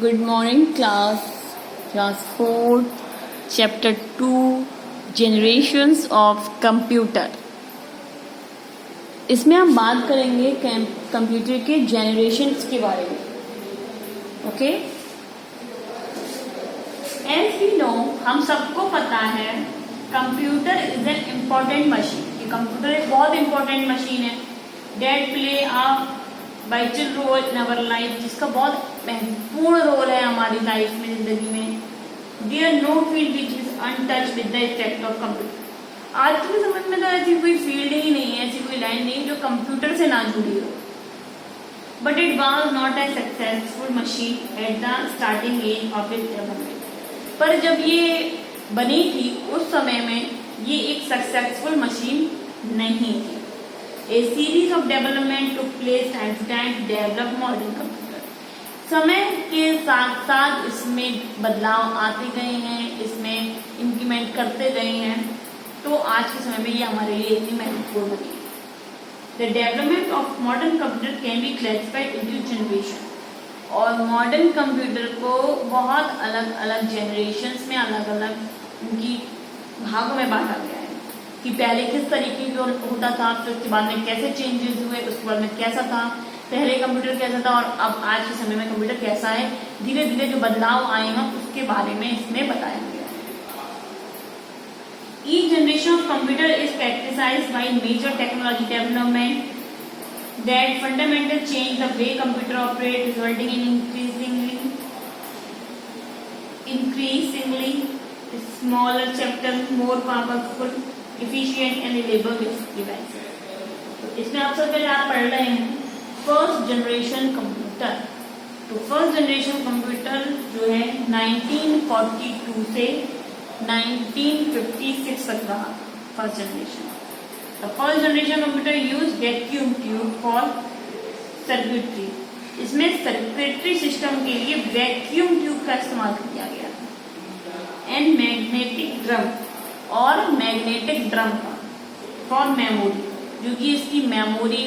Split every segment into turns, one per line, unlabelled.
Good morning, class 4, chapter 2, generations of computer. इसमें हम बात करेंगे कंप्यूटर के जनरेशन्स के बारे में. ओके, एज वी नो, हम सबको पता है computer is an important machine. ये कंप्यूटर एक बहुत इम्पोर्टेंट मशीन है that play a vital role in our life, जिसका बहुत महत्वपूर्ण रोल है हमारी लाइफ में, जिंदगी में. There no field which is untouched with the effect of computer. आज के समय में तो ऐसी कोई फील्ड ही नहीं है, ऐसी कोई लाइन नहीं जो कंप्यूटर से ना जुड़ी हो. But it was not a successful machine at the starting age of its development. पर जब ये बनी थी उस समय में ये एक सक्सेसफुल मशीन नहीं थी. A series of development took place time to time to develop modern computer. समय के साथ साथ इसमें बदलाव आते गए हैं, इसमें इम्प्लीमेंट करते गए हैं, तो आज के समय में ये हमारे लिए इतनी महत्वपूर्ण बनी. The development of modern computer can be classified into generation. और मॉडर्न कंप्यूटर को बहुत अलग अलग जनरेशन्स में अलग अलग उनकी भागों में बांटा गया है कि पहले किस तरीके का होता था, फिर उसके बाद में कैसे चेंजेस हुए, उसके बाद में कैसा था, पहले कंप्यूटर कैसा था और अब आज के समय में कंप्यूटर कैसा है. धीरे धीरे जो बदलाव आए हैं उसके बारे में इसमें बताया गया है. Each generation of computer is characterized by major technology development that fundamentally change the way computer operate, resulting in increasingly smaller chapter, more powerful, efficient and reliable devices. इसमें आप सब आप पढ़ रहे हैं फर्स्ट जनरेशन कंप्यूटर. तो first generation computer जो है 1942 से 1956 तक रहा. First generation. The first generation computer used vacuum tube for circuitry. इसमें सर्किटरी सिस्टम के लिए वैक्यूम ट्यूब का इस्तेमाल किया गया था. एंड मैग्नेटिक ड्रम और मैग्नेटिक ड्रम का फॉर मेमोरी, जो कि इसकी मेमोरी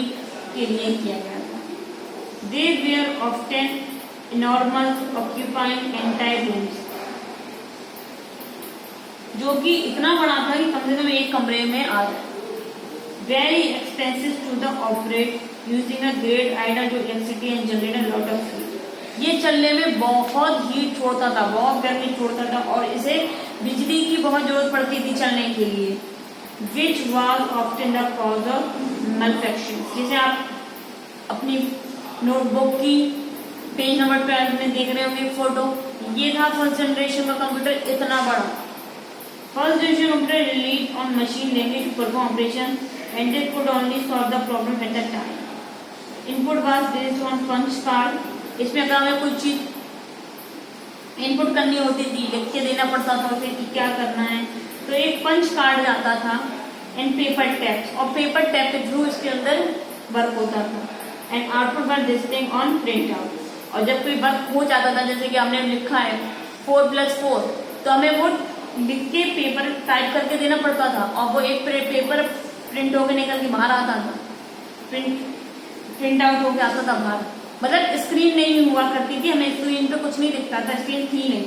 के लिए किया गया था. They were often enormous occupying entire rooms, जो कि इतना बड़ा था कि कम से कम एक कमरे में आ जाए. Very expensive to the operate using a great idea जो electricity and generate a lot of heat. ये चलने में बहुत हीट छोड़ता था, बहुत गर्मी छोड़ता था और इसे बिजली की बहुत जरूरत पड़ती थी चलने के लिए. Which was often the cause of manufacturing. जैसे आप अपनी नोटबुक की पेज नंबर 12 में देख रहे होंगे फोटो, ये था फर्स्ट जनरेशन का कंप्यूटर, इतना बड़ा. First generation computer relied on machine language to perform operation and they could only solve the problem at that time. Input was based on punch card. इसमें अगर हमें कोई चीज इनपुट करनी होती थी, लिख के देना पड़ता था उसे कि क्या करना है, तो एक पंच कार्ड आता था. एंड पेपर टैप, और पेपर टैप के थ्रू इसके अंदर वर्क होता था. And output were displaying on print out. और जब कोई वर्क हो जाता था, जैसे कि हमने लिखा है 4+4, तो हमें वो लिख के पेपर टाइप करके देना पड़ता था और वो एक पेपर प्रिंट होकर निकल के बाहर आता था, प्रिंट आउट होकर आता था बाहर. मतलब स्क्रीन नहीं हुआ करती थी, हमें स्क्रीन पे कुछ नहीं दिखता था, स्क्रीन थी नहीं.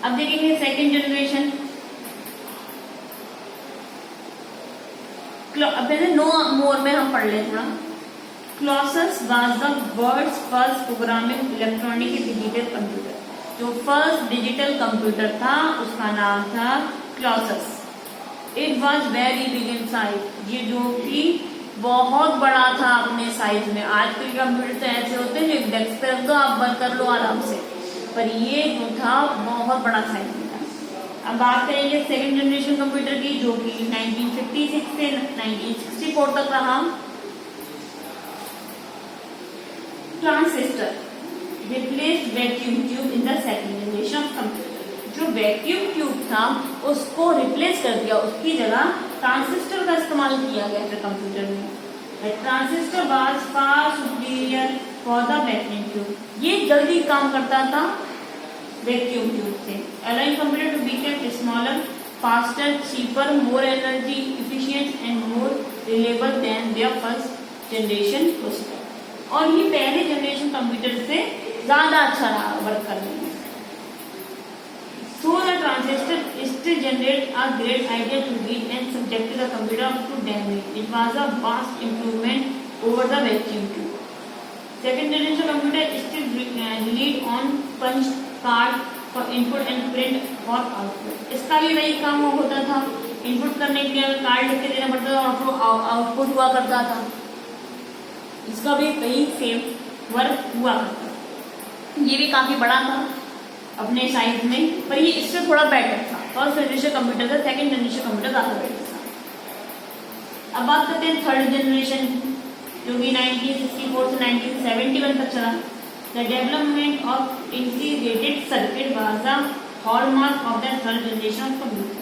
अब देखेंगे सेकंड जनरेशन. अब नो मोर में हम पढ़ ले थोड़ा. Colossus was the world's first programming electronic digital computer. जो फर्स्ट डिजिटल कंप्यूटर था उसका नाम था Colossus. It was very big in size. ये जो कि बहुत बड़ा था अपने साइज में. आज के कंप्यूटर तो ऐसे होते हैं जो डेस्क पे रख दो, आप बंद कर लो आराम से, पर ये जो था बहुत बड़ा साइज में था. अब बात करेंगे सेकेंड जनरेशन कंप्यूटर की, जो कि 1956 से 1964 तक रहा. Transistor replaced vacuum tube in the second generation of computer. जो वैक्यूम ट्यूब था उसको रिप्लेस कर दिया, उसकी जगह ट्रांजिस्टर का इस्तेमाल किया गया था कंप्यूटर में. Transistor was far superior for the vacuum tube. ये जल्दी काम करता था वैक्यूम ट्यूब से. allowing computer to become smaller, faster, cheaper, more energy efficient and more reliable than their first generation processor. और ये पहले जनरेशन कंप्यूटर से ज्यादा अच्छा रहा वर्क करने में। So the transistor still generate a great idea to read and subjected the computer to damage. It was a vast improvement over the vacuum tube. Second generation computer still relied on punch card for input and print for output. इसका भी वही काम होता था, input करने के लिए card लिख के देना पड़ता था और आउटपुट हुआ करता था। इसका भी वही सेम वर्क हुआ करता था। ये भी काफी बड़ा था अपने साइज में, पर ये इससे थोड़ा बेटर था। फर्स्ट जनरेशन कंप्यूटर था, सेकंड जनरेशन कंप्यूटर ज्यादा बेटर था। अब बात करते हैं थर्ड जनरेशन, जो कि 1964 से 1971 तक चला। The development of integrated circuit was the hallmark of the third generation of computer.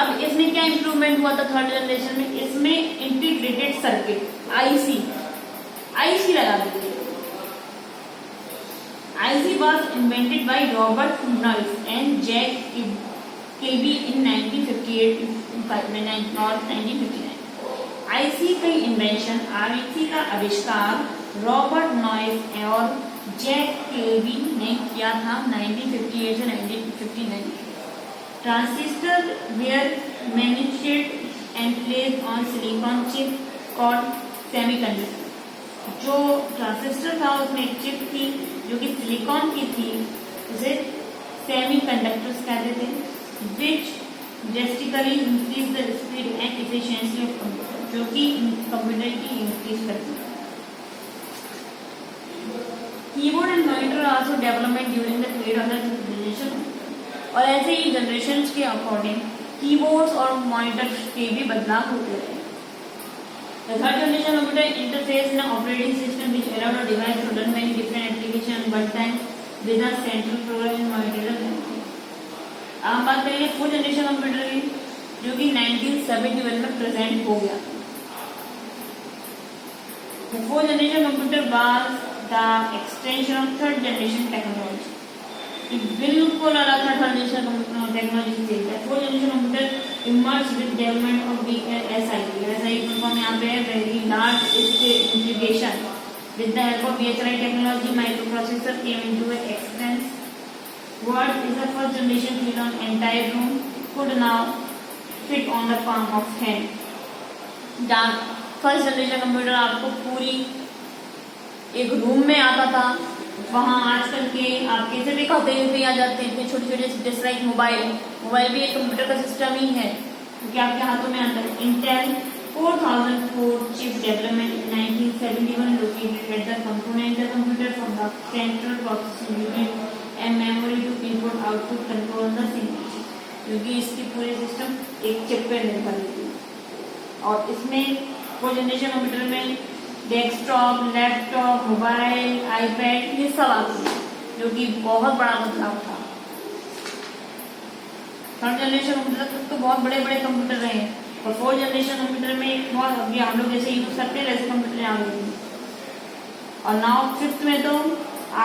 अब इसमें क्या इंप्रूवमेंट हुआ था थर्ड जनरेशन में? इसमें इंटीग्रेटेड सर्किट आईसी लगा दी गई। IC was invented by Robert Noyce and Jack Kilby in 1958 और 1959। IC की इन्वेंशन, IC का आविष्कार रॉबर्ट नॉइस और जैक किल्बी ने किया था 1958 से 1959। Transistor were manufactured and placed on silicon chip called semiconductor. जो ट्रांजिस्टर था उसमें एक चिप थी जो कि सिलिकॉन की थी, उसे सेमीकंडक्टर्स कहते थे, which drastically increase the speed and efficiency of computer, जो कि कंप्यूटर की इंक्रीज करती है। Keyboard and monitor also development during the period of the generation. और ऐसे ही जनरेशन के अकॉर्डिंग कीबोर्ड्स और मॉनिटर्स के भी बदलाव होते रहे। The third generation computer interface an operating system which allowed a device to run many different applications at one time with a central program and monitor memory। अब हम बात करेंगे फोर्थ जनरेशन कंप्यूटर की, जो कि 1971 में प्रेजेंट हो गया। Fourth generation computer was the extension of third generation technology। बिल्कुल अलग था थर्ड जनरेशन टेक्नोलॉजी से। Fourth generation computer emerge with development of SI form यहाँ पे है, very large integration with the help of VHI technology microprocessor came into expanse. What is the first generation fit on entire room could now fit on the palm of hand। First generation computer आपको पूरी एक room में आता था, वहाँ आजकल के आप कैसे भी कहते हैं आ जाते हैं छोटे छोटे, जैसे लाइक मोबाइल भी एक कंप्यूटर का सिस्टम ही है क्योंकि आपके हाथों में आता है। Intel 4004 chip development in 1971 located at the component the computer from the central processing unit and memory to input output control the single chip, क्योंकि इसकी पूरी सिस्टम एक चिप पर निर्भर है। और इसमें फोर्थ जनरेशन कंप्यूटर में डेस्कटॉप, लैपटॉप, मोबाइल, आईपैड ये सब आते हैं, जो कि बहुत बड़ा बदलाव था। थर्ड जनरेशन कंप्यूटर तक तो बहुत बड़े बड़े कंप्यूटर रहे हैं, और फोर्थ जनरेशन कंप्यूटर में बहुत अभी हम लोग जैसे यूज करते हैं वैसे कंप्यूटर आ गए हैं। और नाउ फिफ्थ में तो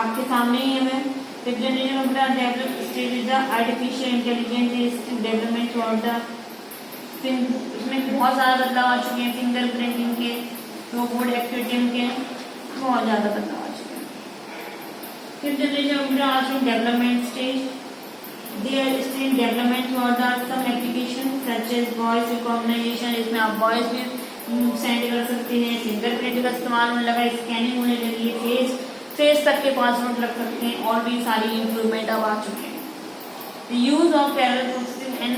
आपके सामने ही है। Fifth generation computer develop stage the artificial intelligence development through out the, इसमें बहुत ज्यादा बदलाव आ चुके हैं। फिंगर प्रिंटिंग के, रोबोट एक्टिविटी के बहुत ज्यादा बदलाव आ चुके हैं। Fifth generation computer also development stage, they are still in development throughout the some applications such as voice recognition। इसमें आप वॉइस भी सेंड कर सकते हैं, फिंगरप्रिंट का इस्तेमाल होने लगा, स्कैनिंग होने लगी है, फेस तक के पासवर्ड रख सकते हैं, और भी सारी इम्प्रूवमेंट अब आ चुके हैं। The use of parallel processing and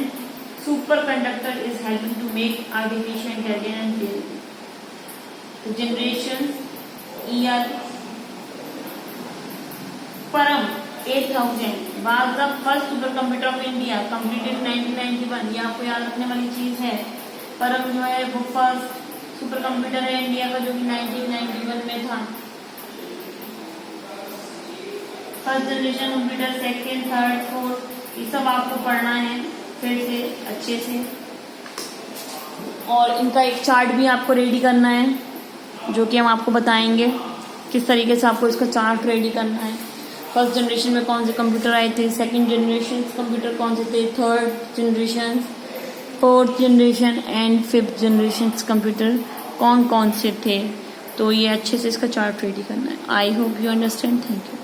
superconductor is helping to make artificial intelligence reality। The generation year Param 8000 was the first supercomputer of India completed in 1991। ये आपको याद रखने वाली चीज है। परम जो है वो फर्स्ट सुपर कंप्यूटर है इंडिया का, जो कि 1991 में था। First generation computer, second, third, fourth, ये सब आपको पढ़ना है फिर से अच्छे से, और इनका एक चार्ट भी आपको रेडी करना है, जो कि हम आपको बताएंगे किस तरीके से आपको इसका चार्ट रेडी करना है। फर्स्ट जनरेशन में कौन से कंप्यूटर आए थे, सेकंड जनरेशन कंप्यूटर कौन से थे, third generation, fourth generation and fifth generation computer कौन कौन से थे, तो ये अच्छे से इसका चार्ट रेडी करना है। I hope you understand. Thank you.